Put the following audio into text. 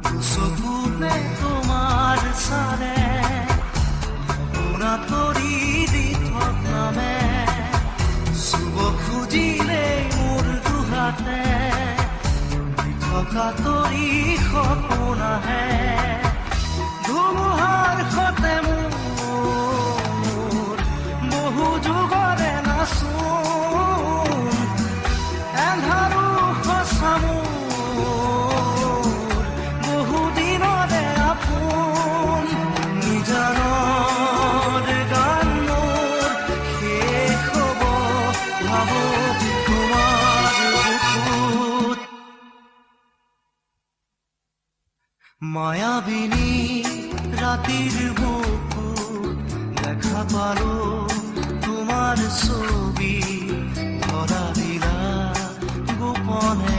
চকুতে তোমাৰ চালে পুৰা তৰি দি থকামে চুব খুজিলে মোৰ দুহাতে থকা তৰি সপোন আহে ধুমুহাৰ সতে মোৰ বহু যুগৰে নাচোন এন্ধাৰো সঁচা মোৰ বহু দিনৰে আপোন নিজানৰ গান মোৰ শেষ হ'ব ভাবো তোমাৰ বুকুত মায়াবিনী ৰাতিৰ বুকুত দেখা পালো তোমাৰ ছবি ধৰা দিলা গোপনে